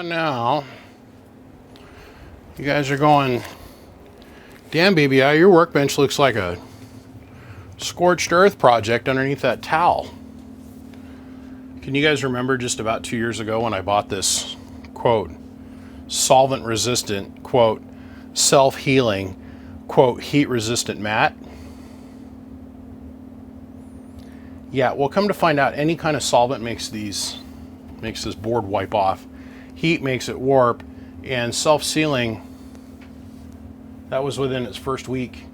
Yeah, now you guys are going, damn BBI, your workbench looks like a scorched earth project underneath that towel. Can you guys remember just about 2 years ago when I bought this, quote, solvent resistant, quote, self-healing, quote, heat resistant mat? Yeah, well, come to find out, any kind of solvent makes this board wipe off. Heat makes it warp, and self-sealing, that was within its first week,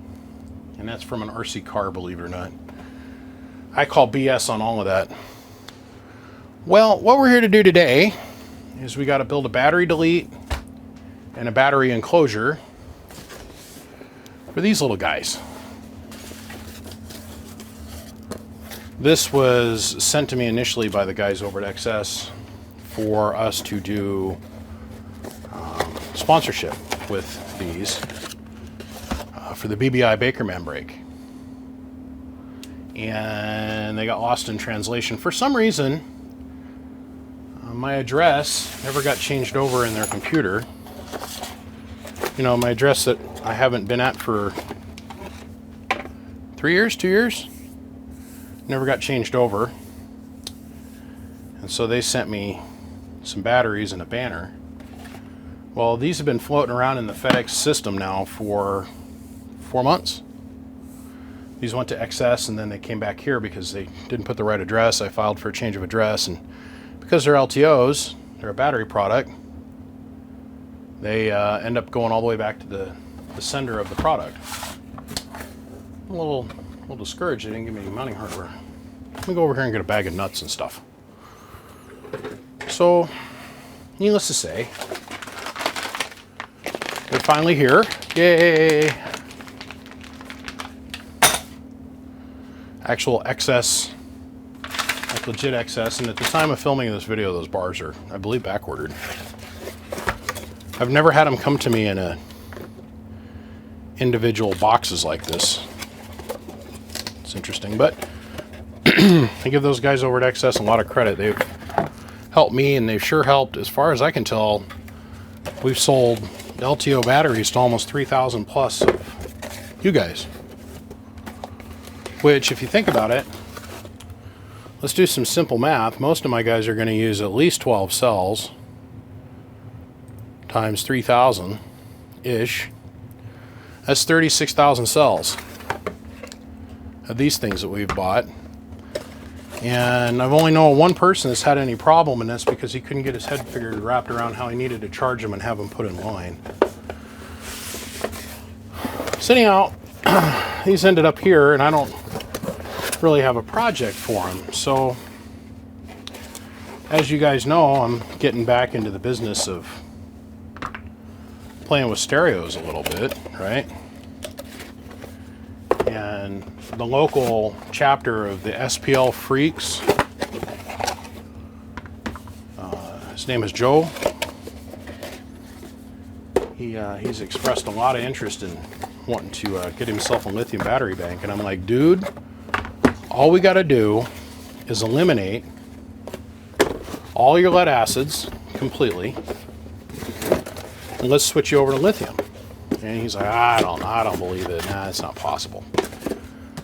and that's from an RC car, believe it or not. I call BS on all of that. Well, what we're here to do today is we got to build a battery delete and a battery enclosure for these little guys. This was sent to me initially by the guys over at XS for us to do sponsorship with these for the BBI Bakerman break. And they got lost in translation. For some reason, my address never got changed over in their computer. You know, my address that I haven't been at for 3 years, 2 years, never got changed over. And so they sent me some batteries and a banner. Well, these have been floating around in the FedEx system now for 4 months. These went to XS and then they came back here because they didn't put the right address. I filed for a change of address, and because they're LTOs, they're a battery product, they end up going all the way back to the sender of the product. I'm a little discouraged they didn't give me any mounting hardware. Let me go over here and get a bag of nuts and stuff. So, needless to say, they're finally here. Yay! Actual XS, like legit XS, and at the time of filming this video, those bars are, I believe, back ordered. I've never had them come to me in individual boxes like this. It's interesting, but I give those guys over at XS a lot of credit. They've helped me, and they've sure helped. As far as I can tell, we've sold LTO batteries to almost 3,000 plus of you guys. Which, if you think about it, let's do some simple math. Most of my guys are going to use at least 12 cells times 3,000-ish. That's 36,000 cells of these things that we've bought. And I've only known one person that's had any problem, and that's because he couldn't get his head wrapped around how he needed to charge them and have them put in line. So anyhow, these ended up here, and I don't really have a project for them. So, as you guys know, I'm getting back into the business of playing with stereos a little bit, right? And the local chapter of the SPL Freaks, his name is Joe. He's expressed a lot of interest in wanting to get himself a lithium battery bank, and I'm like, dude, all we got to do is eliminate all your lead acids completely, and let's switch you over to lithium. And he's like, I don't believe it. Nah, it's not possible.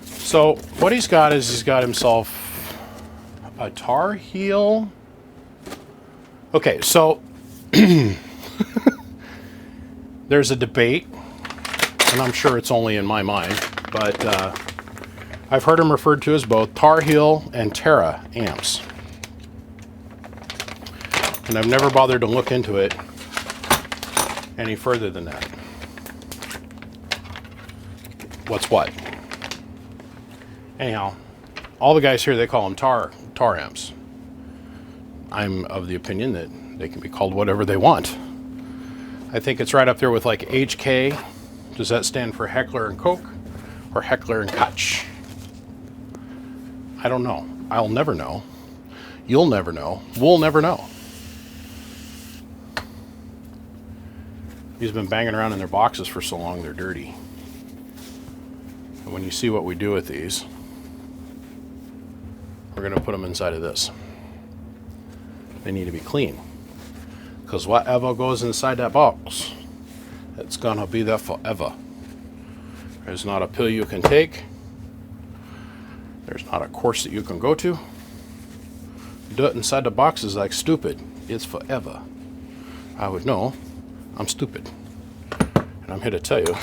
So what he's got is he's got himself a tar heel. Okay, so there's a debate, and I'm sure it's only in my mind, but I've heard them referred to as both Tar Heel and Terra amps. And I've never bothered to look into it any further than that. What's what? Anyhow, all the guys here, they call them tar amps. I'm of the opinion that they can be called whatever they want. I think it's right up there with like HK. Does that stand for Heckler and Koch or Heckler and Koch? I don't know. I'll never know. You'll never know. We'll never know. These have been banging around in their boxes for so long they're dirty. And when you see what we do with these, we're going to put them inside of this. They need to be clean. Because whatever goes inside that box, it's gonna be there forever. There's not a pill you can take. There's not a course that you can go to. Do it inside the box is like stupid. It's forever. I would know. I'm stupid. And I'm here to tell you,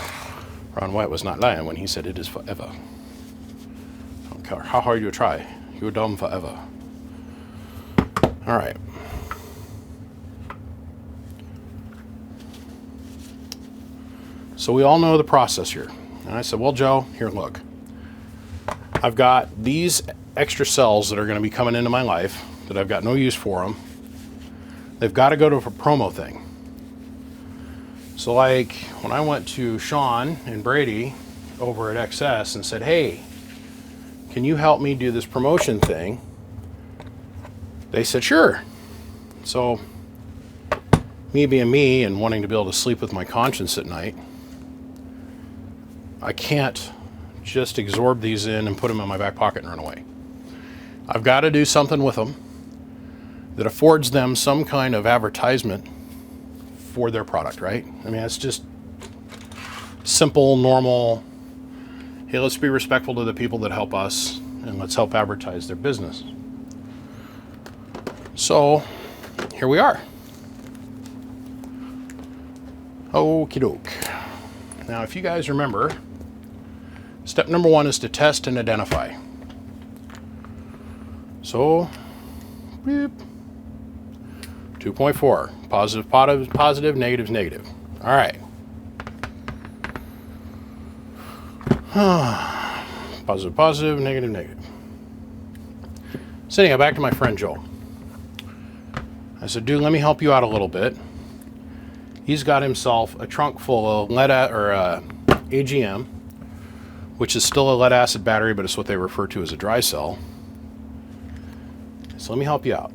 Ron White was not lying when he said it is forever. I don't care how hard you try. You're dumb forever. All right. So we all know the process here. And I said, well, Joe, here, look. I've got these extra cells that are going to be coming into my life that I've got no use for them. They've got to go to a promo thing. So like when I went to Sean and Brady over at XS and said, hey, can you help me do this promotion thing? They said, sure. So me being me and wanting to be able to sleep with my conscience at night, I can't just absorb these in and put them in my back pocket and run away. I've got to do something with them that affords them some kind of advertisement for their product, right? I mean, it's just simple, normal, hey, let's be respectful to the people that help us and let's help advertise their business. So here we are. Okie doke. Now, if you guys remember, step number 1 is to test and identify. So, beep. 2.4, positive, positive, negative, negative. All right. Positive, positive, negative, negative. So anyhow, back to my friend Joe. I said, dude, let me help you out a little bit. He's got himself a trunk full of AGM, which is still a lead acid battery, but it's what they refer to as a dry cell. So let me help you out.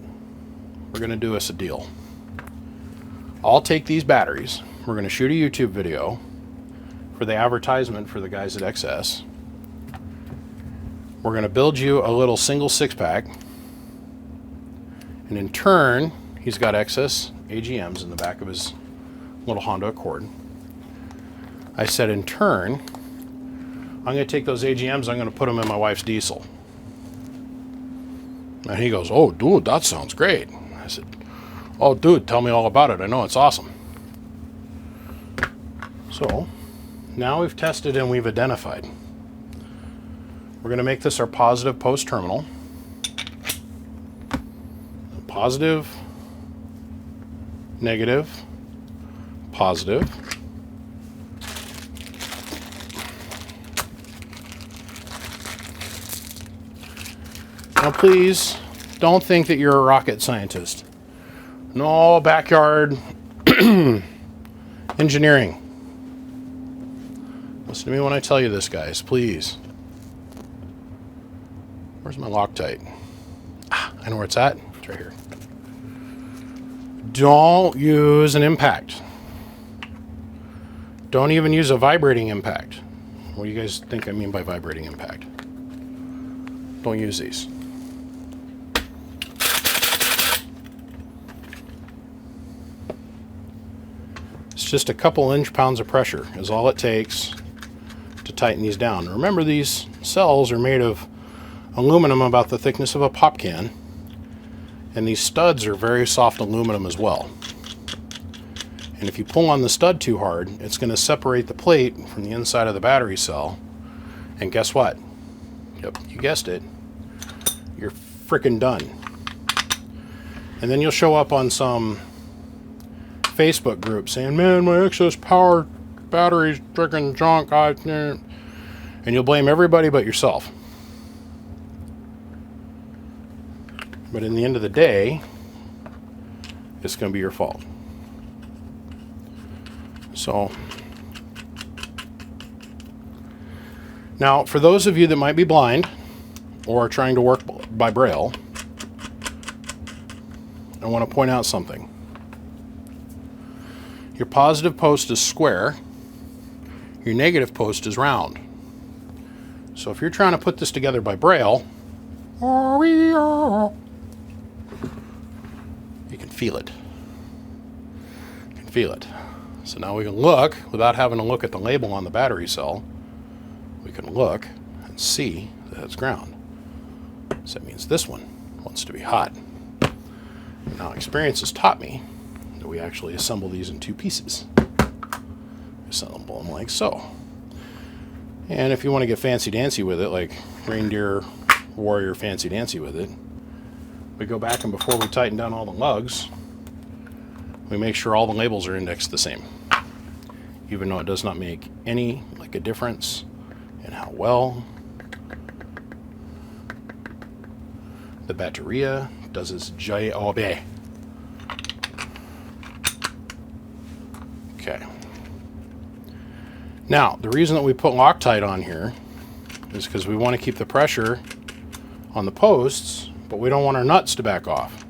We're going to do us a deal. I'll take these batteries. We're going to shoot a YouTube video for the advertisement for the guys at XS. We're going to build you a little single 6-pack. And in turn, he's got XS AGMs in the back of his little Honda Accord. I said, in turn, I'm going to take those AGMs, I'm going to put them in my wife's diesel. And he goes, oh, dude, that sounds great. I said, oh, dude, tell me all about it. I know it's awesome. So now we've tested and we've identified. We're going to make this our positive post terminal. Positive, negative, positive. Now please don't think that you're a rocket scientist. No, backyard engineering. Listen to me when I tell you this, guys, please. Where's my Loctite? I know where it's at. It's right here. Don't use an impact. Don't even use a vibrating impact. What do you guys think I mean by vibrating impact? Don't use these. It's just a couple inch-pounds of pressure is all it takes to tighten these down. Remember, these cells are made of aluminum about the thickness of a pop can, and these studs are very soft aluminum as well. And if you pull on the stud too hard, it's going to separate the plate from the inside of the battery cell, and guess what? Yep, you guessed it. You're freaking done. And then you'll show up on some Facebook group saying, man, my excess power battery's freaking junk, and you'll blame everybody but yourself. But in the end of the day, it's going to be your fault. So, now for those of you that might be blind or are trying to work by Braille, I want to point out something. Your positive post is square, your negative post is round. So if you're trying to put this together by Braille, you can feel it. feel it. So now we can look, without having to look at the label on the battery cell, we can look and see that it's ground. So that means this one wants to be hot. Now experience has taught me that we actually assemble these in two pieces. Assemble them like so. And if you want to get fancy-dancy with it, like Reindeer Warrior fancy-dancy with it, we go back and before we tighten down all the lugs, we make sure all the labels are indexed the same. Even though it does not make any a difference in how well the batteria does its job. Okay. Now, the reason that we put Loctite on here is because we want to keep the pressure on the posts, but we don't want our nuts to back off.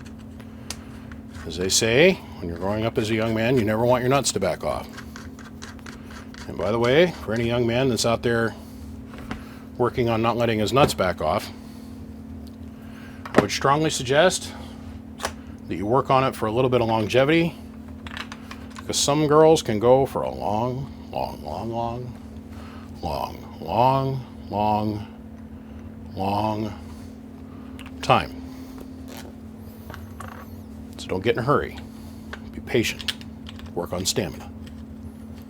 As they say, when you're growing up as a young man, you never want your nuts to back off. And by the way, for any young man that's out there working on not letting his nuts back off, I would strongly suggest that you work on it for a little bit of longevity, because some girls can go for a long time. So don't get in a hurry. Be patient. Work on stamina.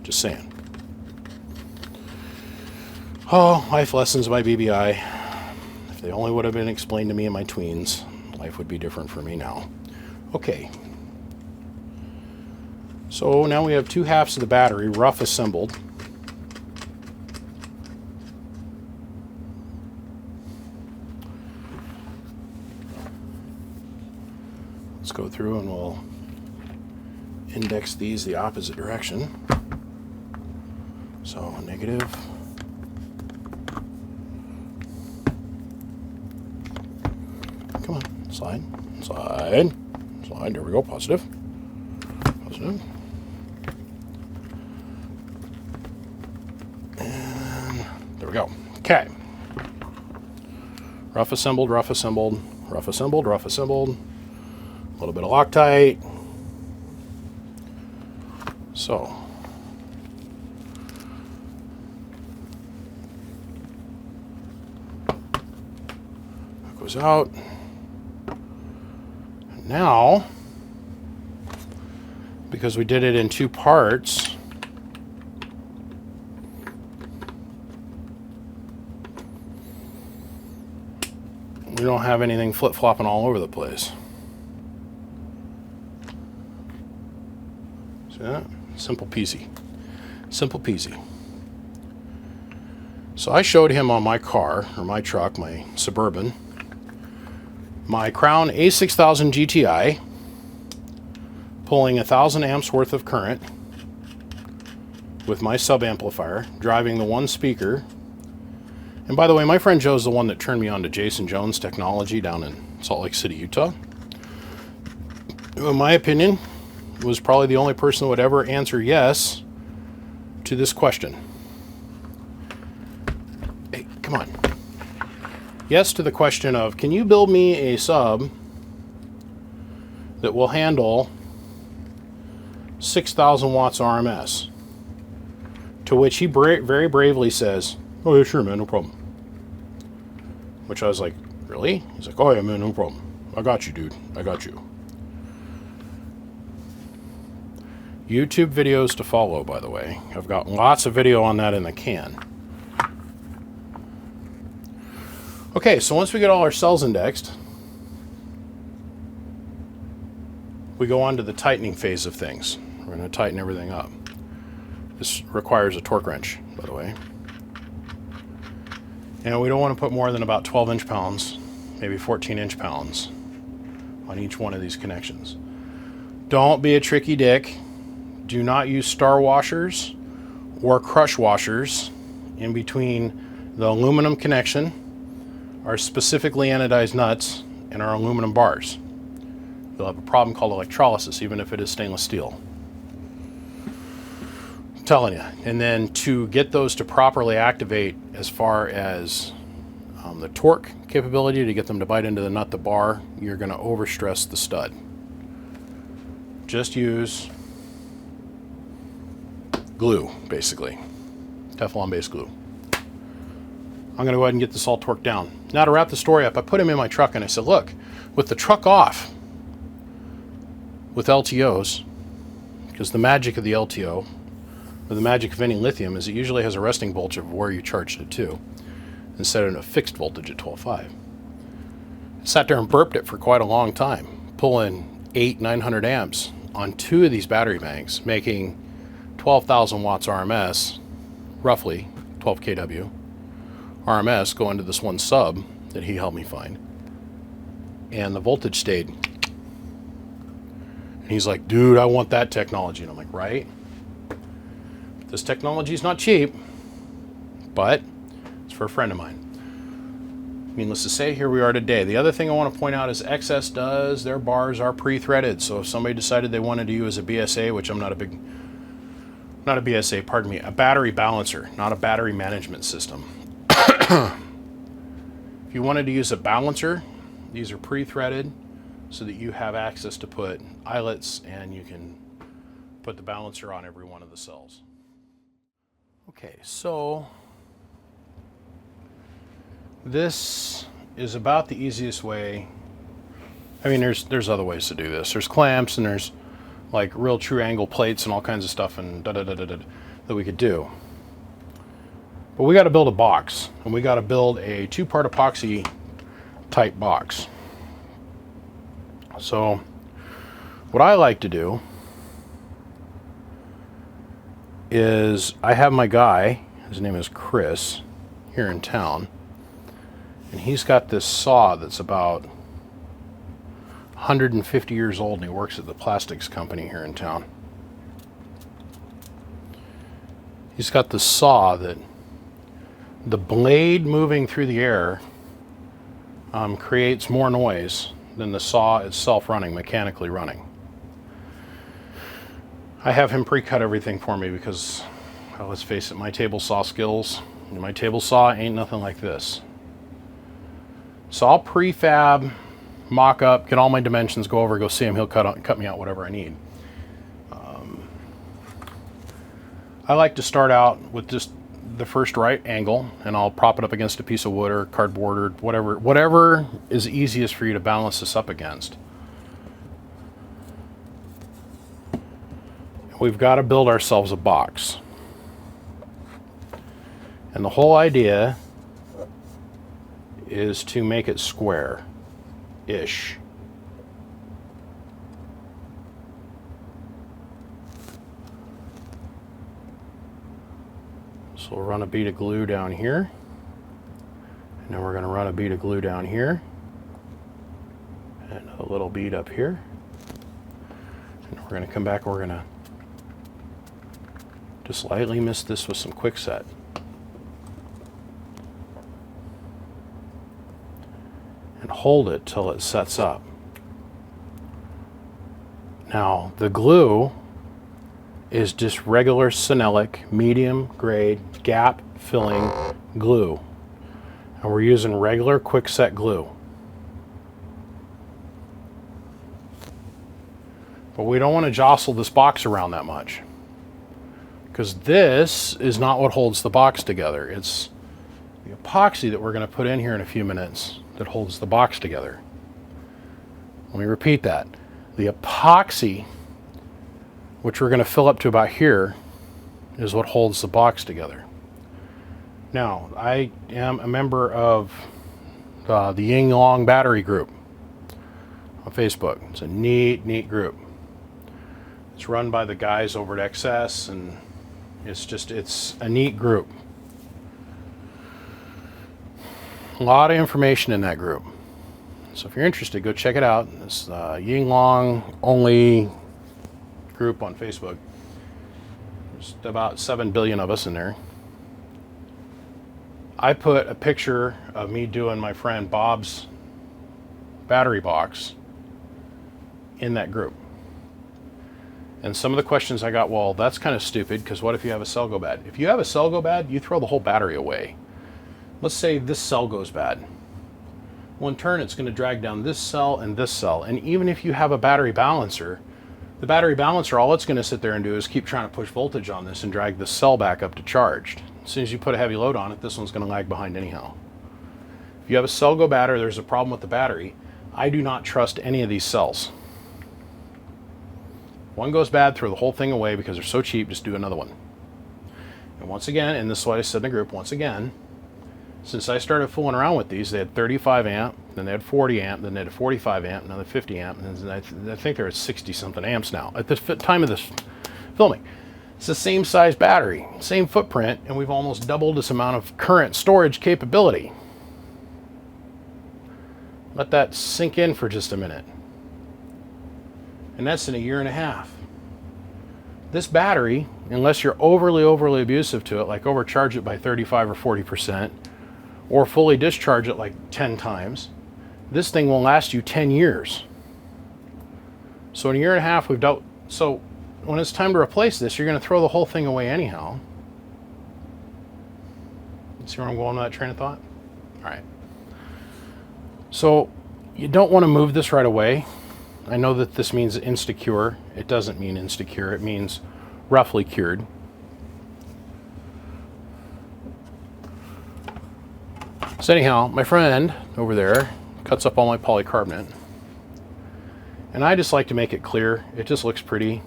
Just saying. Oh, life lessons by BBI. If they only would have been explained to me in my tweens, life would be different for me now. Okay. So now we have two halves of the battery rough assembled. Let's go through and we'll index these the opposite direction. So negative. Come on, slide, slide, slide. There we go, positive. Positive. And there we go. Okay. Rough assembled, rough assembled, rough assembled, rough assembled. A little bit of Loctite. So. That goes out. And now, because we did it in two parts, we don't have anything flip-flopping all over the place. See that? Simple peasy. Simple peasy. So I showed him on my car, or my truck, my Suburban, my Crown A6000 GTI, pulling 1,000 amps worth of current with my sub-amplifier, driving the one speaker. And by the way, my friend Joe's the one that turned me on to Jason Jones Technology down in Salt Lake City, Utah. In my opinion, was probably the only person that would ever answer yes to this question. Hey, come on. Yes to the question of, can you build me a sub that will handle 6,000 watts RMS? To which he very bravely says, oh yeah, sure man, no problem. Which I was like, really? He's like, oh yeah man, no problem. I got you, dude. I got you. YouTube videos to follow, by the way. I've got lots of video on that in the can. Okay, so once we get all our cells indexed, we go on to the tightening phase of things. We're going to tighten everything up. This requires a torque wrench, by the way. And we don't want to put more than about 12 inch-pounds, maybe 14 inch-pounds on each one of these connections. Don't be a tricky dick. Do not use star washers or crush washers in between the aluminum connection, our specifically anodized nuts, and our aluminum bars. You'll have a problem called electrolysis, even if it is stainless steel. I'm telling you. And then to get those to properly activate as far as the torque capability to get them to bite into the nut, the bar, you're going to overstress the stud. Just use glue, basically. Teflon-based glue. I'm going to go ahead and get this all torqued down. Now to wrap the story up, I put him in my truck and I said, look, with the truck off, with LTOs, because the magic of the LTO, or the magic of any lithium, is it usually has a resting voltage of where you charged it to, instead of a fixed voltage at 12.5. I sat there and burped it for quite a long time, pulling 800-900 amps on 2 of these battery banks, making 12,000 watts RMS, roughly 12 kW RMS, going to this one sub that he helped me find. And the voltage stayed. And he's like, dude, I want that technology. And I'm like, right? This technology is not cheap, but it's for a friend of mine. Needless to say, here we are today. The other thing I want to point out is XS does, their bars are pre-threaded. So if somebody decided they wanted to use a BSA, which I'm not a BSA, pardon me, a battery balancer, not a battery management system. If you wanted to use a balancer, these are pre-threaded so that you have access to put eyelets and you can put the balancer on every one of the cells. Okay, so this is about the easiest way. I mean, there's other ways to do this. There's clamps and there's like real true angle plates and all kinds of stuff and that we could do. But we got to build a box, and we got to build a 2-part epoxy type box. So what I like to do is I have my guy, his name is Chris, here in town, and he's got this saw that's about 150 years old, and he works at the plastics company here in town. He's got this saw that the blade moving through the air creates more noise than the saw itself running, mechanically running. I have him pre-cut everything for me because, well, let's face it, my table saw skills, my table saw ain't nothing like this. So I'll prefab, mock up, get all my dimensions, go over, go see him, he'll cut me out whatever I need. I like to start out with just the first right angle, and I'll prop it up against a piece of wood or cardboard or whatever is easiest for you to balance this up against. We've got to build ourselves a box. And the whole idea is to make it square-ish. So we'll run a bead of glue down here, and then we're going to run a bead of glue down here, and a little bead up here, and we're going to come back, we're going to just lightly mist this with some quickset. And hold it till it sets up. Now the glue is just regular Senelic medium grade gap filling glue, and we're using regular quickset glue. But we don't want to jostle this box around that much, because this is not what holds the box together. It's the epoxy that we're going to put in here in a few minutes that holds the box together. Let me repeat that. The epoxy, which we're going to fill up to about here, is what holds the box together. Now, I am a member of the Ying Long Battery group on Facebook. It's a neat group. It's run by the guys over at XS, and it's a neat group. A lot of information in that group. So if you're interested, go check it out. It's Ying Long only group on Facebook. There's about 7 billion of us in there. I put a picture of me doing my friend Bob's battery box in that group. And some of the questions I got, well, that's kind of stupid, because what if you have a cell go bad? If you have a cell go bad, you throw the whole battery away. Let's say this cell goes bad. Well, in turn, it's going to drag down this cell and this cell. And even if you have a battery balancer, The battery balancer, all it's going to sit there and do is keep trying to push voltage on this and drag the cell back up to charged. As soon as you put a heavy load on it, this one's going to lag behind anyhow. If you have a cell go bad or there's a problem with the battery, I do not trust any of these cells. One goes bad, throw the whole thing away because they're so cheap, just do another one. And once again, and this is what I said in the group, once again, since I started fooling around with these, they had 35 amp, then they had 40 amp, then they had 45 amp, another 50 amp, and then I think they're at 60 something amps now at the time of this filming. It's the same size battery, same footprint, and we've almost doubled this amount of current storage capability. Let that sink in for just a minute. And that's in a year and a half. This battery, unless you're overly abusive to it, like overcharge it by 35 or 40%, or fully discharge it like 10 times, this thing will last you 10 years. So in a year and a half, we've dealt. So when it's time to replace this, you're going to throw the whole thing away anyhow. See where I'm going with that train of thought? All right. So you don't want to move this right away. I know that this means insta-cure. It doesn't mean insta-cure. It means roughly cured. So anyhow, my friend over there cuts up all my polycarbonate. And I just like to make it clear. It just looks pretty,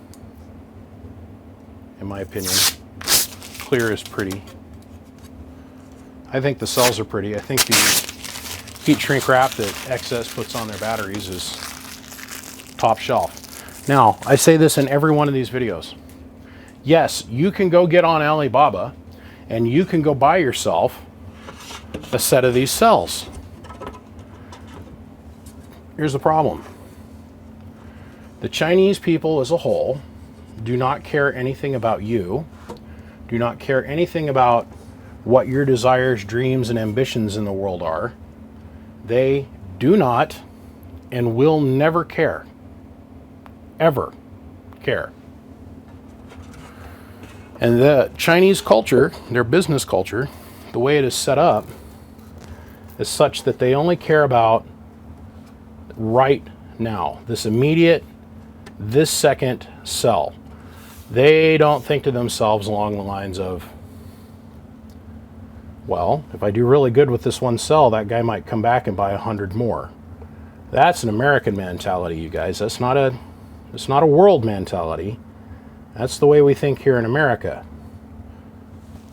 in my opinion. Clear is pretty. I think the cells are pretty. I think the heat shrink wrap that XS puts on their batteries is top shelf. Now, I say this in every one of these videos. Yes, you can go get on Alibaba and you can go buy yourself a set of these cells. Here's the problem. The Chinese people as a whole do not care anything about you, do not care anything about what your desires, dreams, and ambitions in the world are. They do not and will never care. Ever care. And the Chinese culture, their business culture, the way it is set up, is such that they only care about right now, this immediate, this second sell. They don't think to themselves along the lines of, well, if I do really good with this one cell, that guy might come back and buy 100 more. That's an American mentality, you guys. It's not a world mentality. That's the way we think here in America.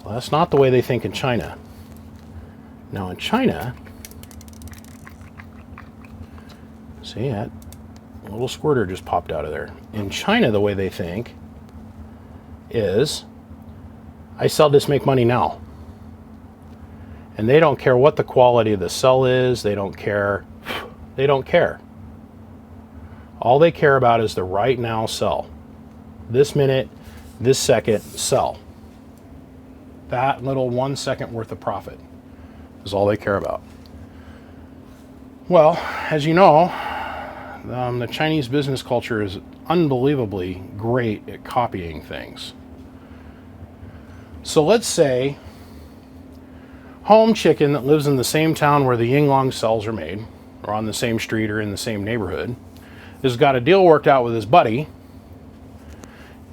Well, that's not the way they think in China. Now in China, see that little squirter just popped out of there. In China, the way they think is, I sell this, make money now. And they don't care what the quality of the cell is. They don't care. They don't care. All they care about is the right now sell. This minute, this second, sell. That little 1 second worth of profit is all they care about. Well, as you know, the Chinese business culture is unbelievably great at copying things. So let's say Home Chicken that lives in the same town where the Yinglong cells are made, or on the same street or in the same neighborhood, has got a deal worked out with his buddy,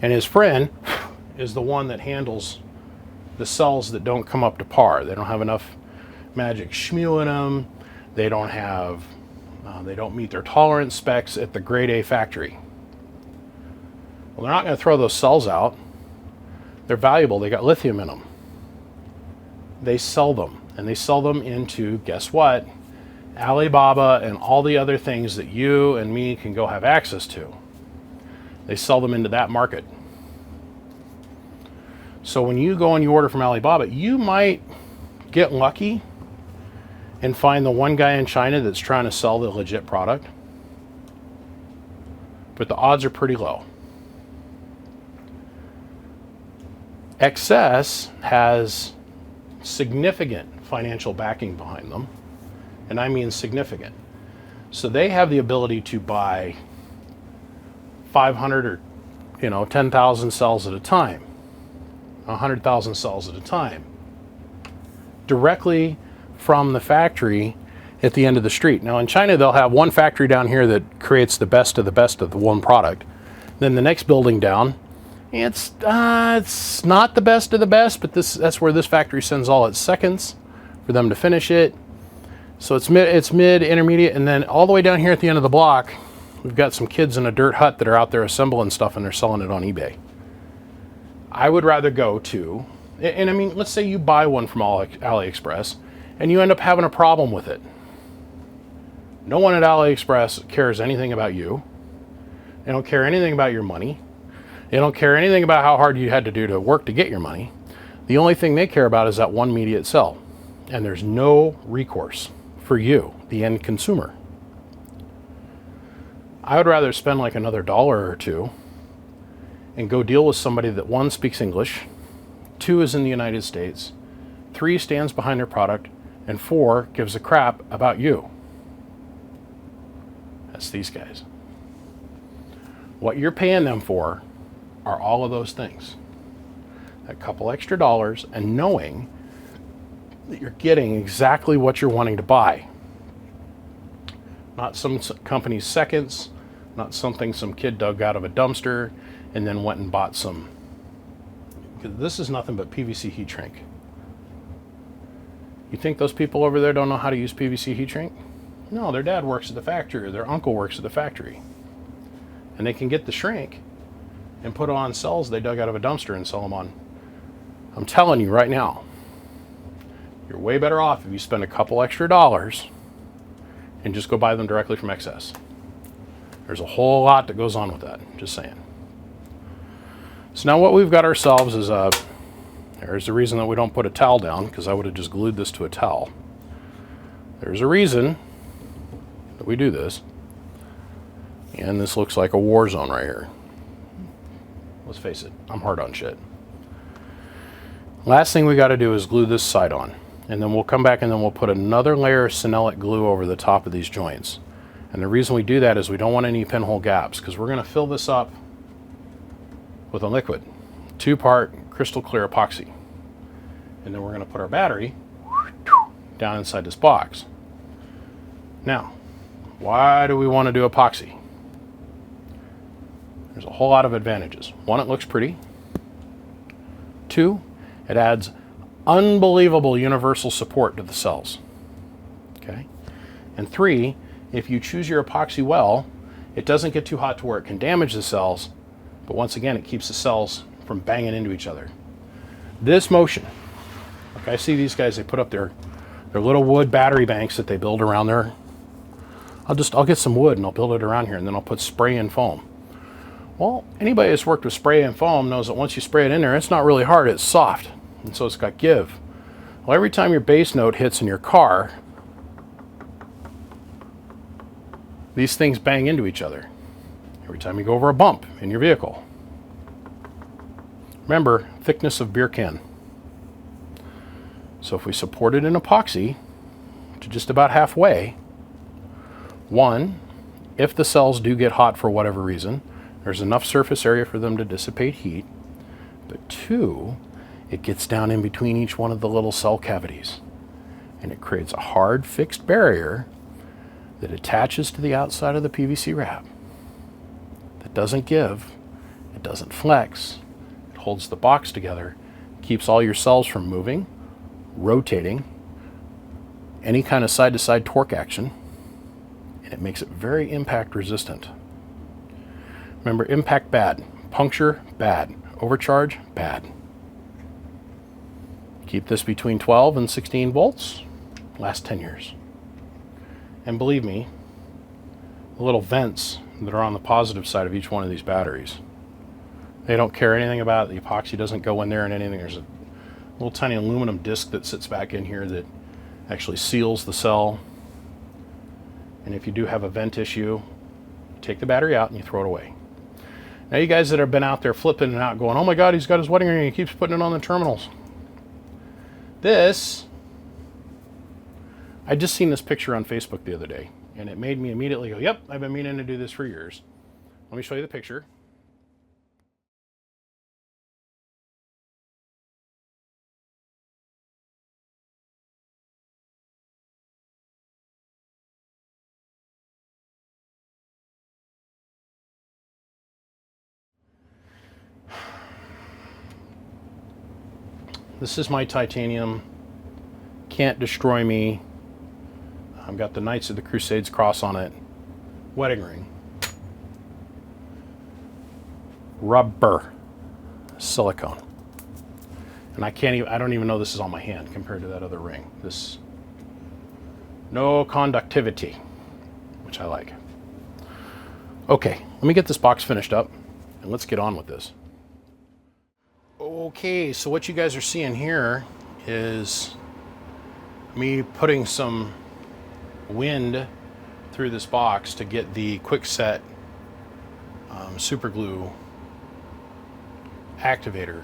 and his friend is the one that handles the cells that don't come up to par. They don't have enough magic schmeal in them. They don't have, they don't meet their tolerance specs at the grade A factory. Well, they're not going to throw those cells out. They're valuable. They got lithium in them. They sell them, and they sell them into, guess what? Alibaba and all the other things that you and me can go have access to. They sell them into that market. So when you go and you order from Alibaba, you might get lucky and find the one guy in China that's trying to sell the legit product, but the odds are pretty low. XS has significant financial backing behind them, and I mean significant. So they have the ability to buy 500 or 10,000 cells at a time, 100,000 cells at a time, directly from the factory at the end of the street. Now in China, they'll have one factory down here that creates the best of the one product. Then the next building down, it's not the best of the best, but that's where this factory sends all its seconds for them to finish it. So it's mid, intermediate, and then all the way down here at the end of the block, we've got some kids in a dirt hut that are out there assembling stuff and they're selling it on eBay. I would rather go to, and I mean, let's say you buy one from AliExpress and you end up having a problem with it. No one at AliExpress cares anything about you. They don't care anything about your money. They don't care anything about how hard you had to do to work to get your money. The only thing they care about is that one immediate sell. And there's no recourse for you, the end consumer. I would rather spend like another dollar or two and go deal with somebody that, one, speaks English, two, is in the United States, three, stands behind their product, and four, gives a crap about you. That's these guys. What you're paying them for are all of those things. A couple extra dollars and knowing that you're getting exactly what you're wanting to buy. Not some company's seconds, not something some kid dug out of a dumpster and then went and bought some. This is nothing but PVC heat shrink. You think those people over there don't know how to use PVC heat shrink? No, their dad works at the factory or their uncle works at the factory. And they can get the shrink and put it on cells they dug out of a dumpster and sell them on. I'm telling you right now, you're way better off if you spend a couple extra dollars and just go buy them directly from Excess. There's a whole lot that goes on with that, just saying. So now what we've got ourselves is there's the reason that we don't put a towel down, because I would have just glued this to a towel. There's a reason that we do this. And this looks like a war zone right here. Let's face it, I'm hard on shit. Last thing we got to do is glue this side on. And then we'll come back and then we'll put another layer of Sinelic glue over the top of these joints. And the reason we do that is we don't want any pinhole gaps, because we're going to fill this up with a liquid, 2-part crystal clear epoxy. And then we're going to put our battery down inside this box. Now, why do we want to do epoxy? There's a whole lot of advantages. One, it looks pretty. Two, it adds unbelievable universal support to the cells. Okay? And three, if you choose your epoxy well, it doesn't get too hot to where it can damage the cells, but once again, it keeps the cells from banging into each other. This motion, okay, I see these guys, they put up their little wood battery banks that they build around there. I'll get some wood and I'll build it around here, and then I'll put spray and foam. Well, anybody that's worked with spray and foam knows that once you spray it in there, it's not really hard, it's soft, and so it's got give. Well, every time your bass note hits in your car, these things bang into each other. Every time you go over a bump in your vehicle. Remember, thickness of beer can. So if we support it in epoxy to just about halfway, one, if the cells do get hot for whatever reason, there's enough surface area for them to dissipate heat. But two, it gets down in between each one of the little cell cavities, and it creates a hard fixed barrier that attaches to the outside of the PVC wrap. That doesn't give, it doesn't flex, it holds the box together, keeps all your cells from moving, rotating, any kind of side-to-side torque action, and it makes it very impact resistant. Remember, impact bad, puncture bad, overcharge bad. Keep this between 12 and 16 volts, last 10 years. And believe me, the little vents that are on the positive side of each one of these batteries, they don't care anything about it. The epoxy doesn't go in there and anything. There's a little tiny aluminum disc that sits back in here that actually seals the cell. And if you do have a vent issue, you take the battery out and you throw it away. Now you guys that have been out there flipping and out going, oh my God, he's got his wedding ring and he keeps putting it on the terminals. I just seen this picture on Facebook the other day, and it made me immediately go, yep, I've been meaning to do this for years. Let me show you the picture. This is my titanium. Can't destroy me. I've got the Knights of the Crusades cross on it. Wedding ring. Rubber. Silicone. And I don't even know this is on my hand compared to that other ring. This, no conductivity, which I like. Okay, let me get this box finished up and let's get on with this. Okay, so what you guys are seeing here is me putting some wind through this box to get the quick set super glue activator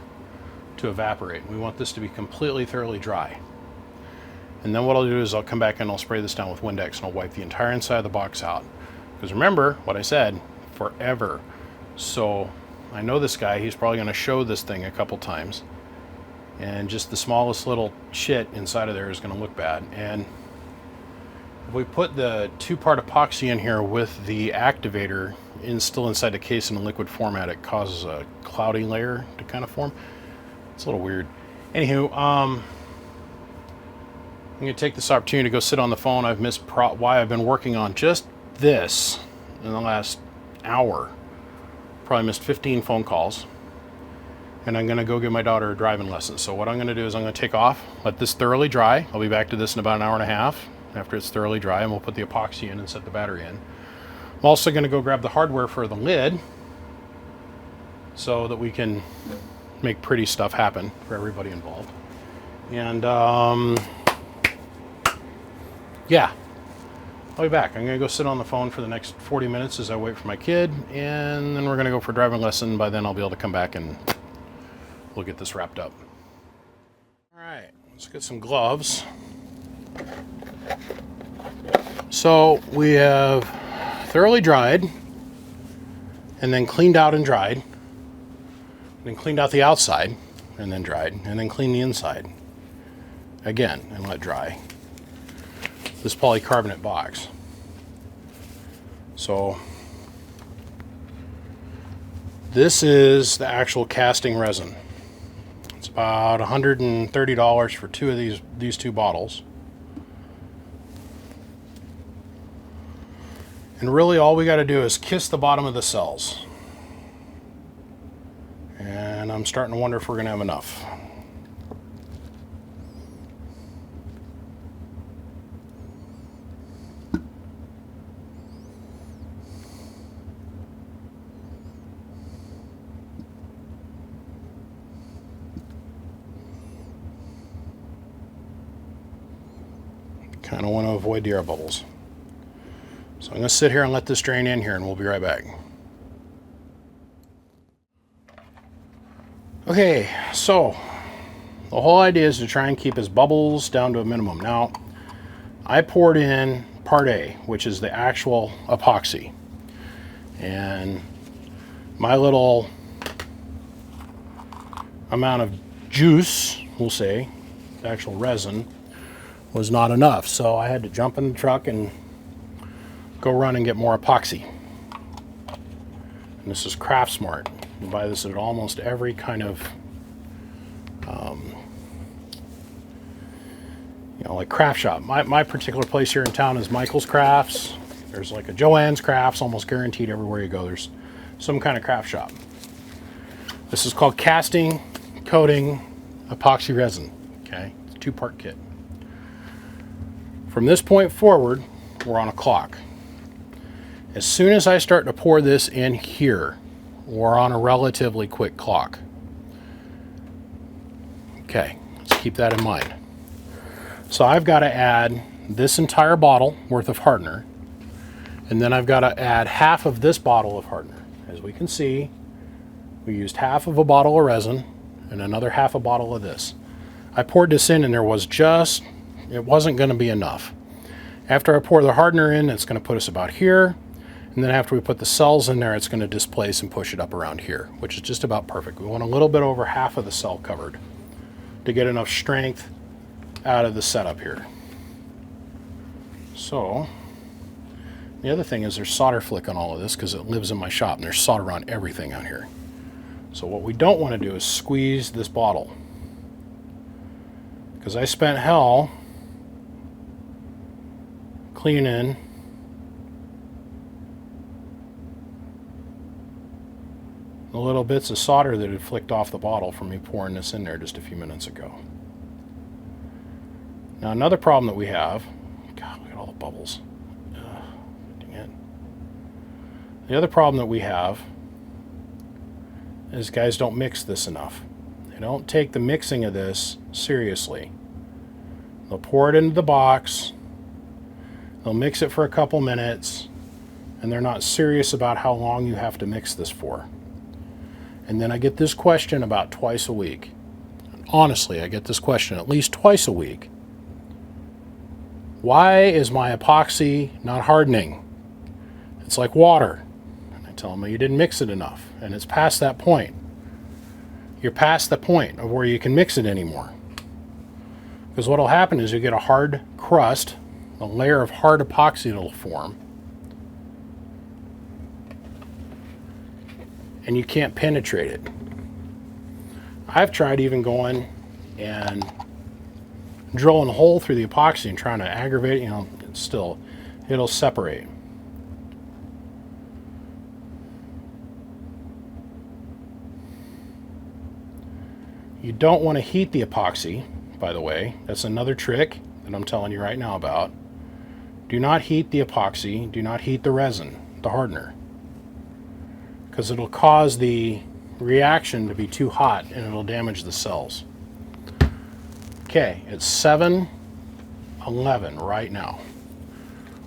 to evaporate. We want this to be completely thoroughly dry. And then what I'll do is I'll come back and I'll spray this down with Windex and I'll wipe the entire inside of the box out. Because remember what I said, forever. So I know this guy, he's probably going to show this thing a couple times. And just the smallest little shit inside of there is going to look bad. And if we put the 2-part epoxy in here with the activator still inside the case in a liquid format, it causes a cloudy layer to kind of form. It's a little weird. Anywho, I'm going to take this opportunity to go sit on the phone. I've missed why I've been working on just this in the last hour. Probably missed 15 phone calls. And I'm going to go give my daughter a driving lesson. So what I'm going to do is I'm going to take off, let this thoroughly dry. I'll be back to this in about an hour and a half after it's thoroughly dry, and we'll put the epoxy in and set the battery in. I'm also going to go grab the hardware for the lid so that we can make pretty stuff happen for everybody involved. And yeah, I'll be back. I'm going to go sit on the phone for the next 40 minutes as I wait for my kid, and then we're going to go for a driving lesson. By then I'll be able to come back and we'll get this wrapped up. All right, let's get some gloves. So we have thoroughly dried and then cleaned out and dried, then cleaned out the outside and then dried, and then cleaned the inside again and let dry this polycarbonate box. So this is the actual casting resin. It's about $130 for two of these two bottles. And really all we got to do is kiss the bottom of the cells. And I'm starting to wonder if we're going to have enough. Kind of want to avoid the air bubbles. So I'm going to sit here and let this drain in here, and we'll be right back. Okay, so the whole idea is to try and keep his bubbles down to a minimum. Now, I poured in part A, which is the actual epoxy. And my little amount of juice, we'll say, the actual resin, was not enough. So I had to jump in the truck and go run and get more epoxy. And this is Craft Smart. You buy this at almost every kind of, like craft shop. My particular place here in town is Michael's Crafts. There's like a Joann's Crafts, almost guaranteed everywhere you go. There's some kind of craft shop. This is called Casting, Coating, Epoxy Resin. Okay, it's a 2-part kit. From this point forward, we're on a clock. As soon as I start to pour this in here, we're on a relatively quick clock. Okay, let's keep that in mind. So I've got to add this entire bottle worth of hardener, and then I've got to add half of this bottle of hardener. As we can see, we used half of a bottle of resin and another half a bottle of this. I poured this in and it wasn't going to be enough. After I pour the hardener in, it's going to put us about here. And then after we put the cells in there, it's going to displace and push it up around here, which is just about perfect. We want a little bit over half of the cell covered to get enough strength out of the setup here. So the other thing is there's solder flick on all of this because it lives in my shop and there's solder on everything out here. So what we don't want to do is squeeze this bottle. because I spent hell cleaning the little bits of solder that had flicked off the bottle from me pouring this in there just a few minutes ago. Now another problem that we have, God, look at all the bubbles. Dang it. The other problem that we have is guys don't mix this enough. They don't take the mixing of this seriously. They'll pour it into the box, they'll mix it for a couple minutes, and they're not serious about how long you have to mix this for. And then I get this question about twice a week. Honestly, I get this question at least twice a week. Why is my epoxy not hardening? It's like water. And I tell them, well, you didn't mix it enough, and it's past that point. You're past the point of where you can mix it anymore. Because what will happen is you get a hard crust, a layer of hard epoxy that will form, and you can't penetrate it. I've tried even going and drilling a hole through the epoxy and trying to aggravate it, you know, still, it'll separate. You don't want to heat the epoxy, by the way. That's another trick that I'm telling you right now about. Do not heat the epoxy, do not heat the resin, the hardener, because it'll cause the reaction to be too hot and it'll damage the cells. Okay, it's 7:11 right now.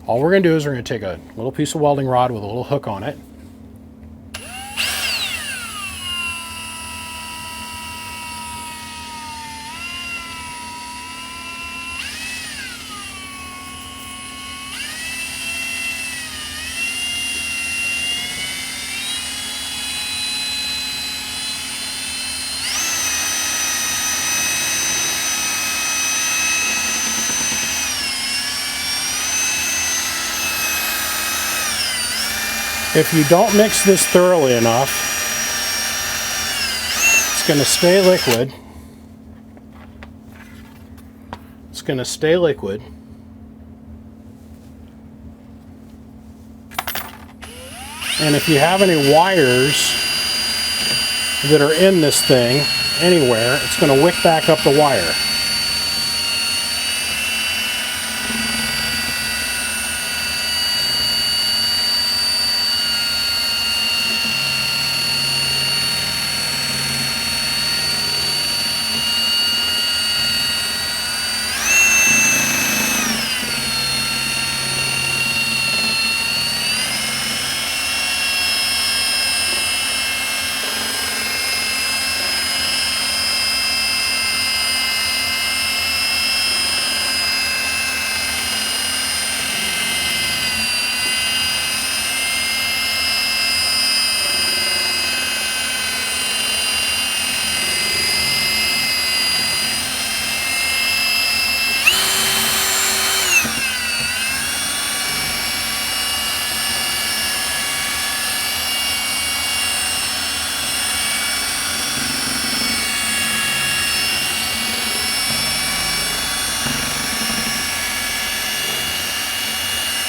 All we're going to do is we're going to take a little piece of welding rod with a little hook on it. If you don't mix this thoroughly enough, it's going to stay liquid. It's going to stay liquid. And if you have any wires that are in this thing anywhere, it's going to wick back up the wire.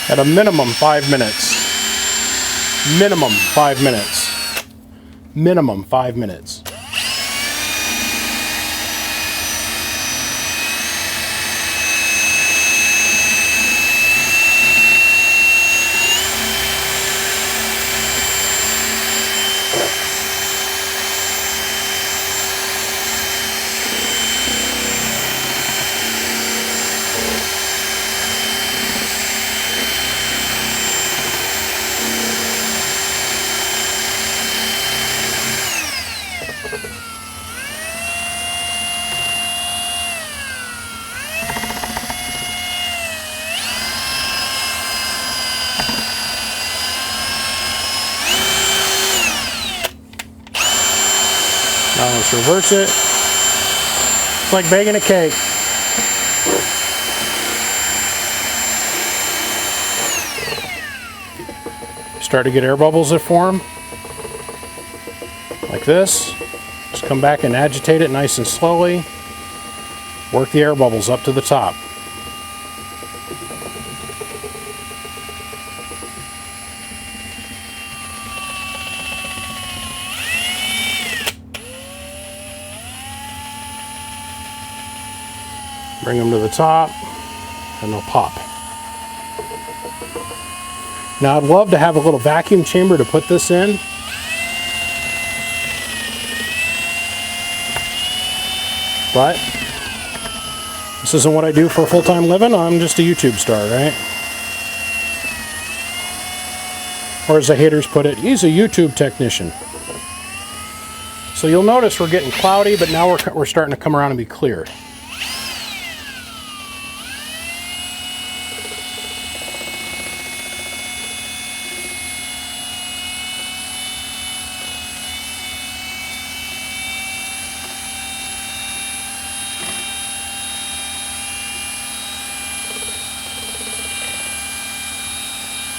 At a minimum 5 minutes. Minimum 5 minutes. Minimum 5 minutes. Now let's reverse it. It's like baking a cake. Start to get air bubbles that form. Like this. Just come back and agitate it nice and slowly. Work the air bubbles up to the top. Bring them to the top, and they'll pop. Now I'd love to have a little vacuum chamber to put this in. But this isn't what I do for a full-time living. I'm just a YouTube star, right? Or as the haters put it, he's a YouTube technician. So you'll notice we're getting cloudy, but now we're starting to come around and be clear.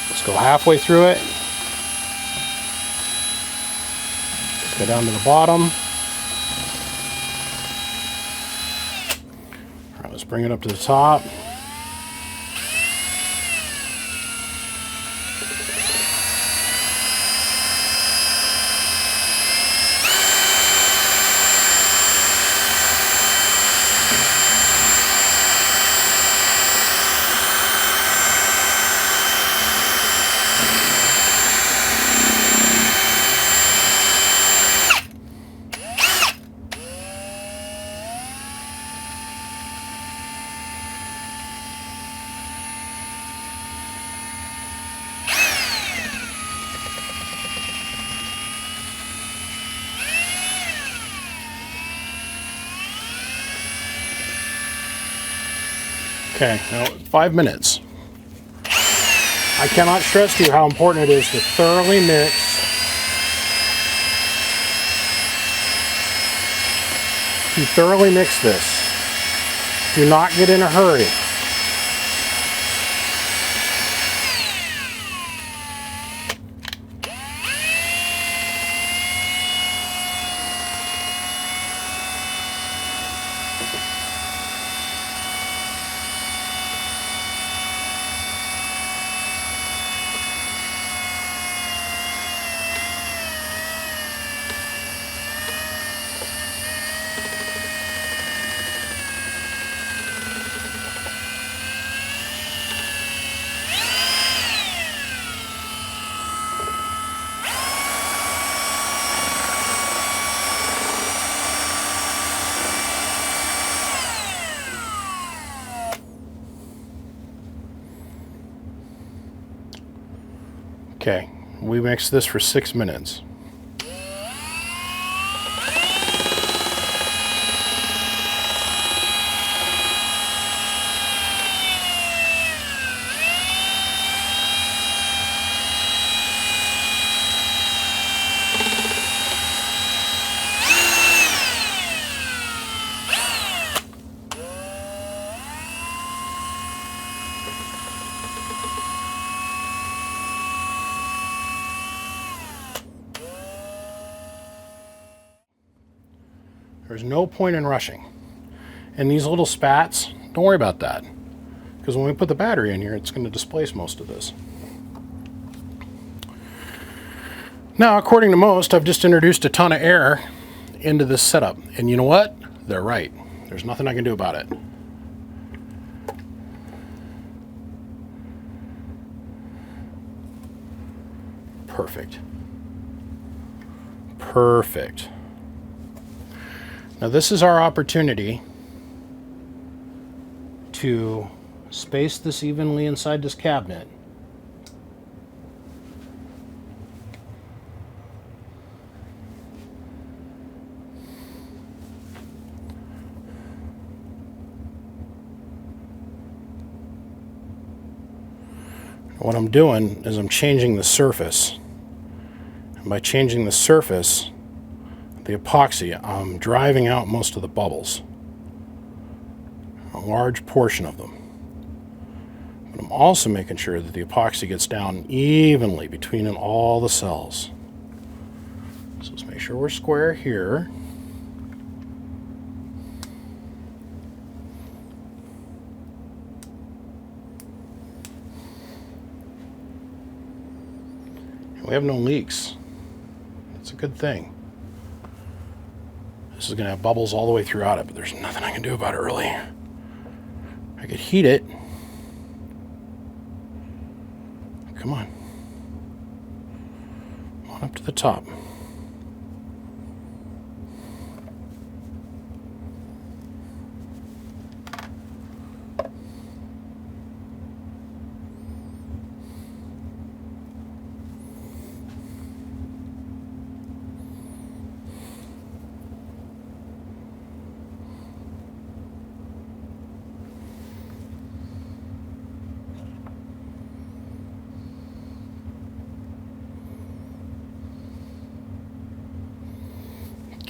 Let's go halfway through it. Let's go down to the bottom. All right, let's bring it up to the top. Okay, now 5 minutes. I cannot stress to you how important it is to thoroughly mix this. Do not get in a hurry. Okay, we mixed this for 6 minutes. There's no point in rushing. And these little spats, don't worry about that. Because when we put the battery in here, it's going to displace most of this. Now, according to most, I've just introduced a ton of air into this setup. And you know what? They're right. There's nothing I can do about it. Perfect. Perfect. Now this is our opportunity to space this evenly inside this cabinet. What I'm doing is I'm changing the surface. And by changing the surface, the epoxy, I'm driving out most of the bubbles. A large portion of them. But I'm also making sure that the epoxy gets down evenly between all the cells. So let's make sure we're square here. We have no leaks. It's a good thing. This is going to have bubbles all the way throughout it, but there's nothing I can do about it really. I could heat it. Come on. Come on up to the top.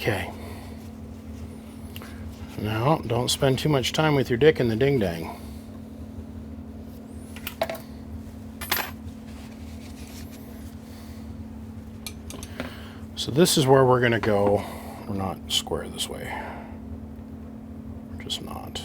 Okay. Now, don't spend too much time with your dick in the ding-dang. So this is where we're going to go. We're not square this way. We're just not.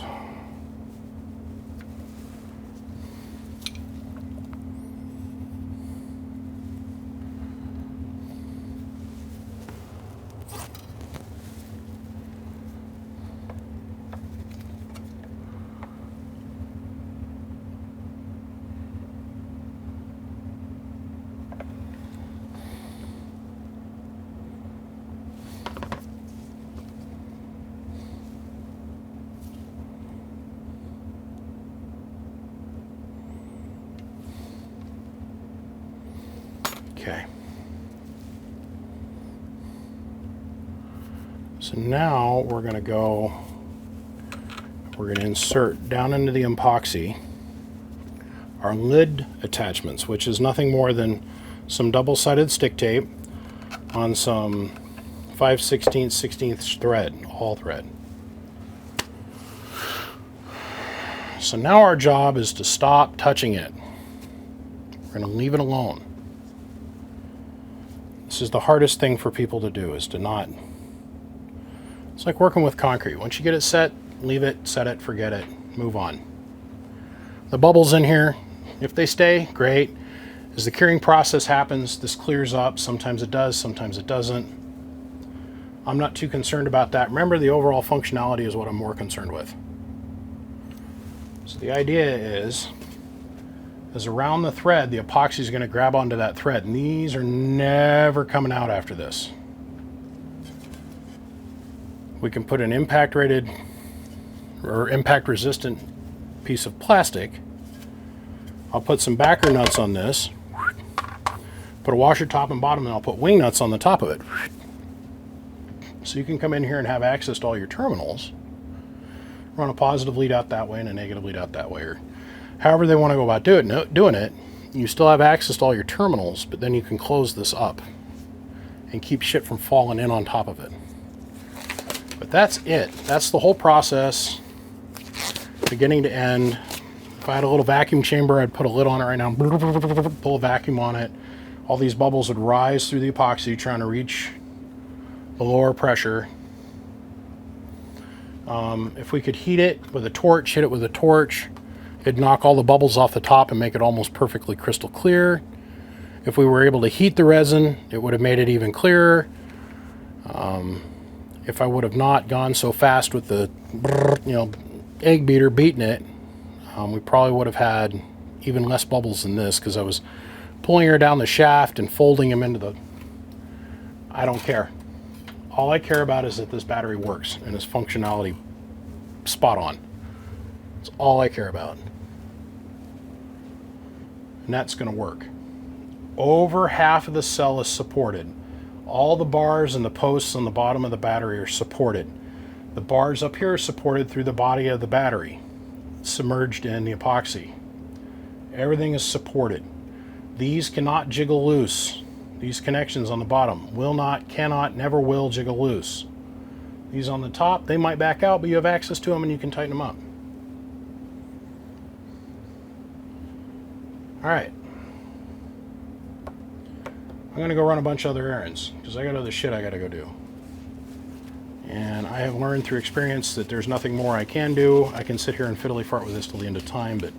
Okay. So now we're going to insert down into the epoxy our lid attachments, which is nothing more than some double-sided stick tape on some 5/16 thread, all thread. So now our job is to stop touching it. We're going to leave it alone. This is the hardest thing for people to do, is to not... It's like working with concrete. Once you get it set, leave it, set it, forget it, move on. The bubbles in here, if they stay, great. As the curing process happens, this clears up. Sometimes it does, sometimes it doesn't. I'm not too concerned about that. Remember, the overall functionality is what I'm more concerned with. So the idea is around the thread, the epoxy is going to grab onto that thread, and these are never coming out after this. We can put an impact rated or impact resistant piece of plastic. I'll put some backer nuts on this, put a washer top and bottom, and I'll put wing nuts on the top of it. So you can come in here and have access to all your terminals, run a positive lead out that way and a negative lead out that way, or however they want to go about doing it. You still have access to all your terminals, but then you can close this up and keep shit from falling in on top of it. But that's it. That's the whole process, beginning to end. If I had a little vacuum chamber, I'd put a lid on it right now, pull a vacuum on it. All these bubbles would rise through the epoxy trying to reach the lower pressure. If we could heat it with a torch, hit it with a torch, it'd knock all the bubbles off the top and make it almost perfectly crystal clear. If we were able to heat the resin, it would have made it even clearer. If I would have not gone so fast with the egg beater beating it, we probably would have had even less bubbles than this, because I was pulling her down the shaft and folding them into the... I don't care. All I care about is that this battery works and its functionality spot on. That's all I care about. And that's going to work. Over half of the cell is supported. All the bars and the posts on the bottom of the battery are supported. The bars up here are supported through the body of the battery, submerged in the epoxy. Everything is supported. These cannot jiggle loose. These connections on the bottom will not, cannot, never will jiggle loose. These on the top, they might back out, but you have access to them and you can tighten them up. All right. I'm going to go run a bunch of other errands because I got other shit I got to go do. And I have learned through experience that there's nothing more I can do. I can sit here and fiddly fart with this till the end of time, but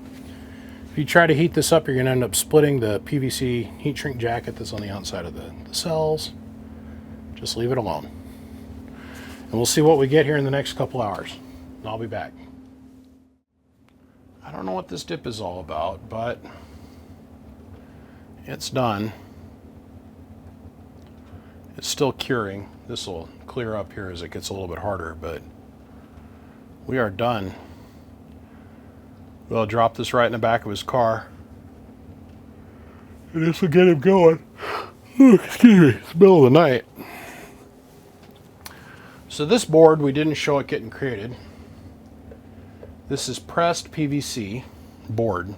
if you try to heat this up, you're going to end up splitting the PVC heat shrink jacket that's on the outside of the cells. Just leave it alone. And we'll see what we get here in the next couple hours. And I'll be back. I don't know what this dip is all about, but it's done. It's still curing. This will clear up here as it gets a little bit harder, but we are done. We'll drop this right in the back of his car. And this will get him going. Oh, excuse me, it's the middle of the night. So this board, we didn't show it getting created. This is pressed PVC board,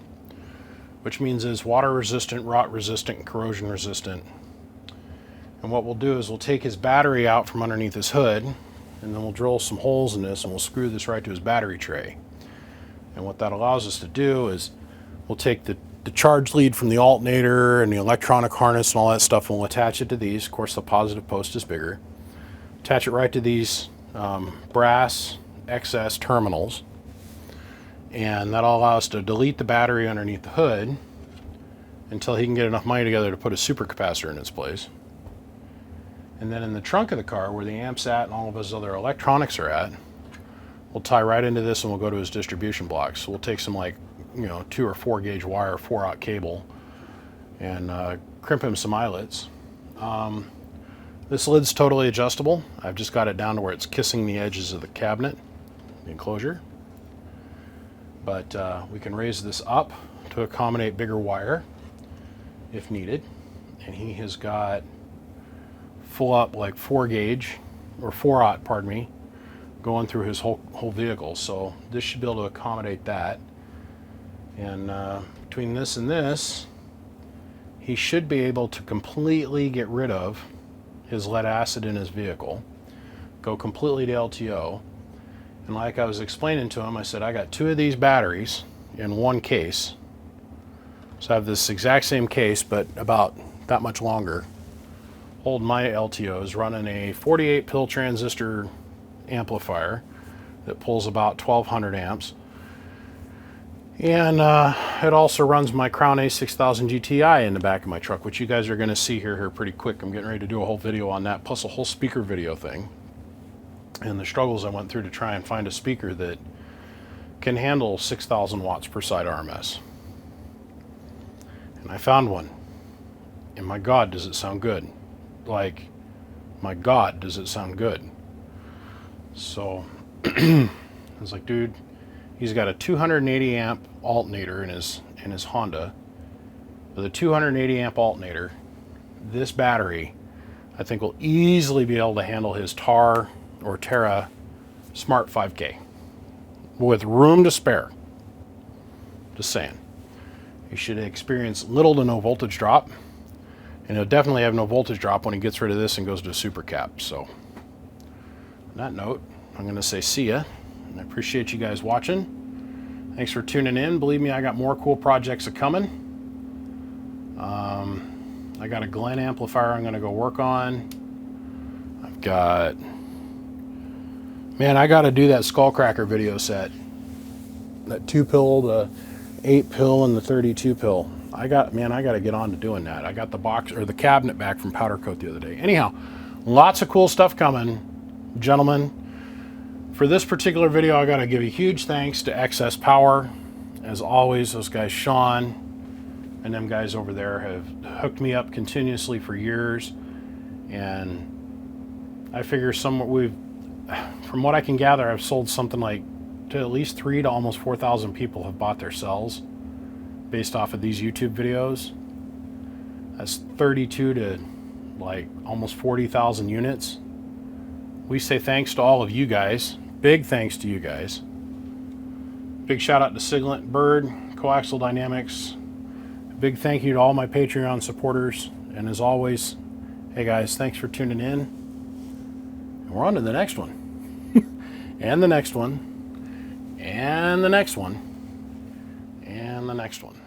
which means it's water resistant, rot resistant, and corrosion resistant. And what we'll do is we'll take his battery out from underneath his hood, and then we'll drill some holes in this and we'll screw this right to his battery tray. And what that allows us to do is we'll take the charge lead from the alternator and the electronic harness and all that stuff, and we'll attach it to these. Of course, the positive post is bigger. Attach it right to these brass XS terminals. And that'll allow us to delete the battery underneath the hood until he can get enough money together to put a supercapacitor in its place. And then in the trunk of the car, where the amp's at and all of his other electronics are at, we'll tie right into this and we'll go to his distribution box. So we'll take some 2 or 4 gauge wire, 4/0 cable, and crimp him some eyelets. This lid's totally adjustable. I've just got it down to where it's kissing the edges of the cabinet, the enclosure. But we can raise this up to accommodate bigger wire if needed. And he has got full up 4 gauge, or 4/0, pardon me, going through his whole vehicle. So this should be able to accommodate that. And between this and this, he should be able to completely get rid of his lead acid in his vehicle, go completely to LTO. And like I was explaining to him, I said, I got 2 of these batteries in 1 case. So I have this exact same case, but about that much longer. Hold my LTOs, running a 48 pill transistor amplifier that pulls about 1200 amps. And it also runs my Crown A6000 GTI in the back of my truck, which you guys are going to see here pretty quick. I'm getting ready to do a whole video on that, plus a whole speaker video thing. And the struggles I went through to try and find a speaker that can handle 6,000 watts per side RMS. And I found one. And my God, does it sound good. My God, does it sound good. So I was like, dude, he's got a 280 amp alternator in his Honda. With a 280 amp alternator, this battery, I think, will easily be able to handle his TAR or Terra Smart 5K with room to spare. Just saying. He should experience little to no voltage drop, and he'll definitely have no voltage drop when he gets rid of this and goes to a super cap. So on that note, I'm going to say see ya, and I appreciate you guys watching. Thanks for tuning in. Believe me, I got more cool projects a-coming. I got a Glen amplifier I'm going to go work on. I've got... Man, I got to do that Skullcracker video set. That 2-pill, the 8-pill, and the 32-pill. I got to get on to doing that. I got the box, or the cabinet, back from Powder Coat the other day. Anyhow, lots of cool stuff coming, gentlemen. For this particular video, I got to give a huge thanks to XS Power. As always, those guys, Sean, and them guys over there have hooked me up continuously for years. And I figure from what I can gather, I've sold something like to at least 3 to almost 4,000 people have bought their cells based off of these YouTube videos. That's 32 to almost 40,000 units. We say thanks to all of you guys. Big thanks to you guys. Big shout out to Siglant, Bird, Coaxial Dynamics. Big thank you to all my Patreon supporters. And as always, hey guys, thanks for tuning in. And we're on to the next one. And the next one. And the next one. And the next one.